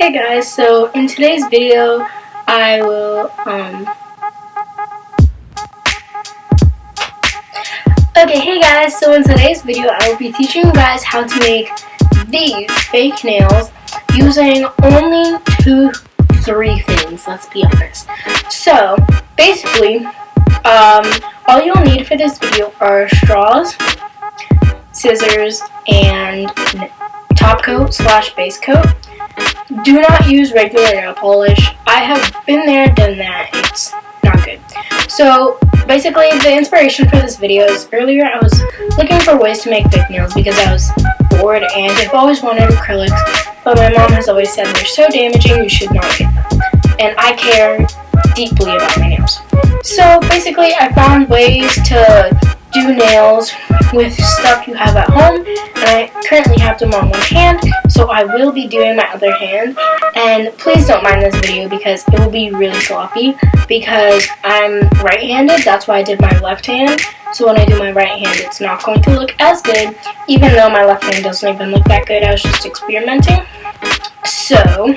Hey guys, so in today's video I will hey guys, so in today's video I will be teaching you guys how to make these fake nails using only three things, let's be honest. So basically, all you'll need for this video are straws, scissors, and top coat / base coat. Do not use regular nail polish. I have been there, done that. It's not good. So basically, the inspiration for this video is earlier I was looking for ways to make fake nails because I was bored and I've always wanted acrylics, but my mom has always said they're so damaging, you should not get them. And I care deeply about my nails. So basically, I found ways to do nails with stuff you have at home, and I currently have them on one hand, so I will be doing my other hand. And please don't mind this video because it will be really sloppy because I'm right-handed. That's why I did my left hand, so when I do my right hand it's not going to look as good, even though my left hand doesn't even look that good. I was just experimenting. So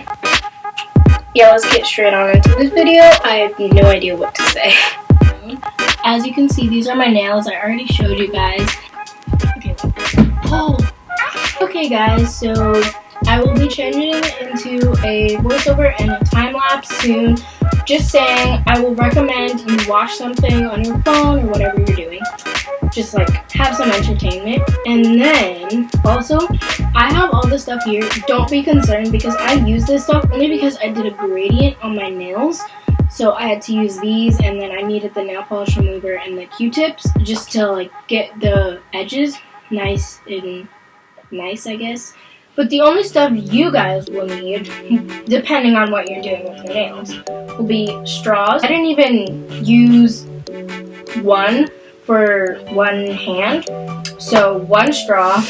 yeah, let's get straight on into this video. I have no idea what to say. As you can see, these are my nails. I already showed you guys. Okay guys, so I will be changing into a voiceover and a time-lapse soon. Just saying, I will recommend you watch something on your phone or whatever you're doing. Just like have some entertainment. And then also, I have all this stuff here. Don't be concerned because I use this stuff only because I did a gradient on my nails. So I had to use these, and then I needed the nail polish remover and the Q-tips just to like get the edges nice, I guess. But the only stuff you guys will need, depending on what you're doing with your nails, will be straws. I didn't even use one for one hand. So one straw,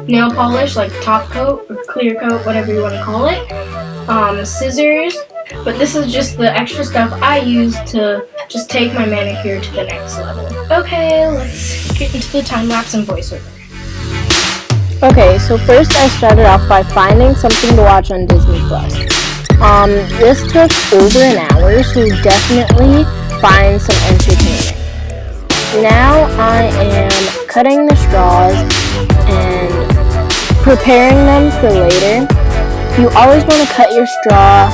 nail polish like top coat or clear coat, whatever you want to call it, scissors. But this is just the extra stuff I use to just take my manicure to the next level. Okay, let's get into the time-lapse and voiceover. Okay, so first I started off by finding something to watch on Disney+. This took over an hour, so definitely find some entertainment. Now I am cutting the straws and preparing them for later. You always want to cut your straw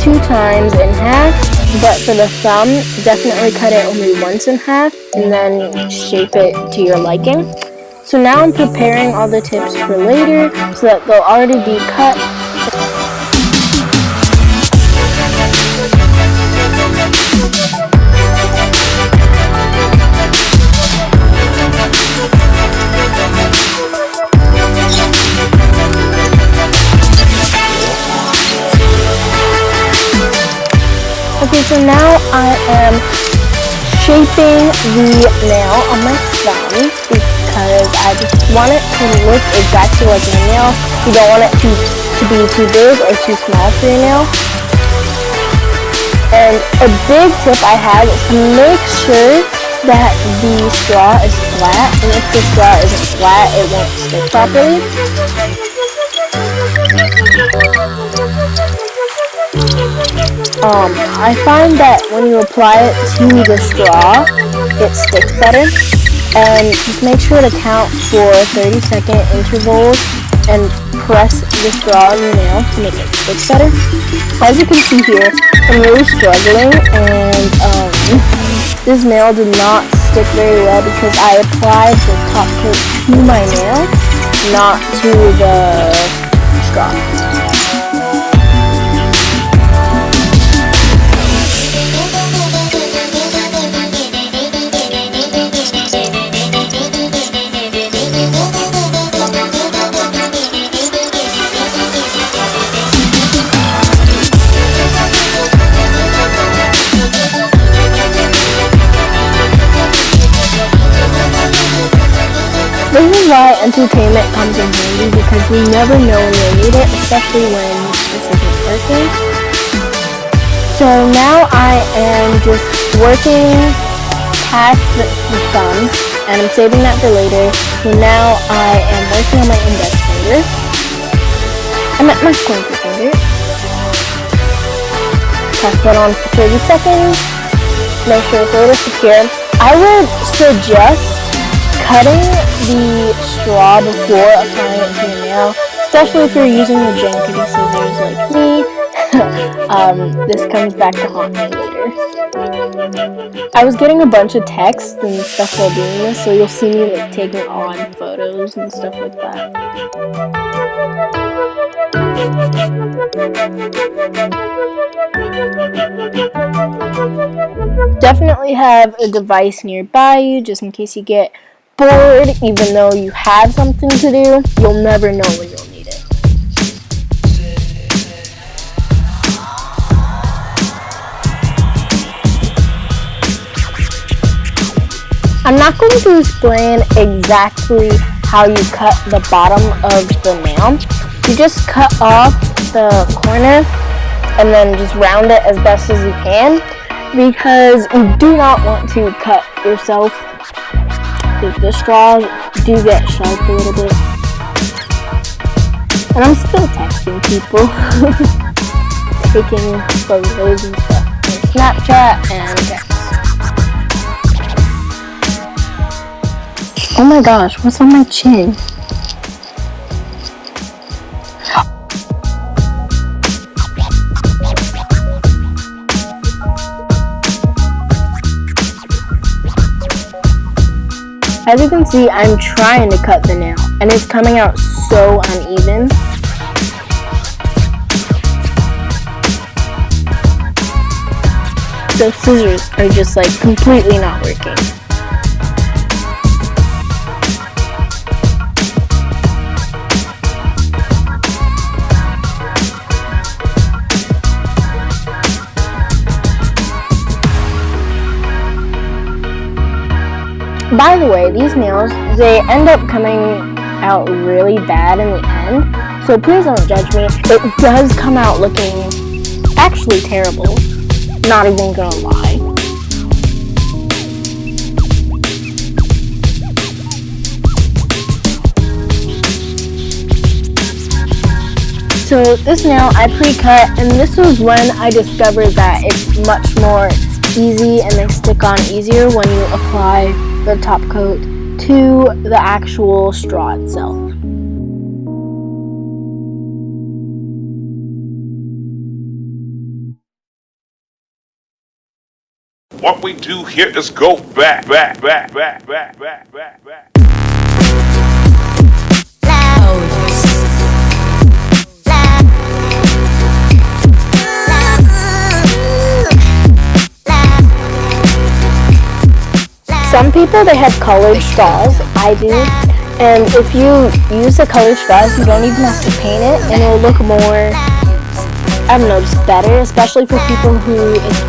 2 times in half, but for the thumb, definitely cut it only once in half and then shape it to your liking. So now I'm preparing all the tips for later so that they'll already be cut. Okay, so now I am shaping the nail on my thumb because I just want it to look exactly like my nail. You don't want it to be too big or too small for your nail. And a big tip I have is to make sure that the straw is flat, and if the straw isn't flat, it won't stick properly. I find that when you apply it to the straw, it sticks better. And just make sure to count for 30-second intervals and press the straw on your nail to make it stick better. As you can see here, I'm really struggling, and this nail did not stick very well because I applied the top coat to my nail, not to the straw. This is why entertainment comes in handy because we never know when we'll need it, especially when this isn't working. So now I am just working past the thumb, and I'm saving that for later. So now I am working on my index finger. I meant my pointer finger. Press that on for 30 seconds. Make sure it's a little secure. I would suggest cutting the straw before applying it to your nail, especially if you're using the jankety scissors like me. This comes back to haunt me later. I was getting a bunch of texts and stuff while doing this, so you'll see me like taking odd photos and stuff like that. Definitely have a device nearby you just in case you get bored. Even though you have something to do, you'll never know when you'll need it. I'm not going to explain exactly how you cut the bottom of the nail. You just cut off the corner and then just round it as best as you can, because you do not want to cut yourself, because the straws do get sharp a little bit. And I'm still texting people, taking photos and stuff on Snapchat and text. Oh my gosh, what's on my chin? As you can see, I'm trying to cut the nail, and it's coming out so uneven. The scissors are just like completely not working. By the way, these nails, they end up coming out really bad in the end, so please don't judge me. It does come out looking actually terrible, not even gonna lie. So this nail I pre-cut, and this was when I discovered that it's much more easy and they stick on easier when you apply the top coat to the actual straw itself. What we do here is go back. Some people, they have colored straws. I do. And if you use the colored straws, you don't even have to paint it, and it'll look more, I don't know, just better, especially for people who it's hard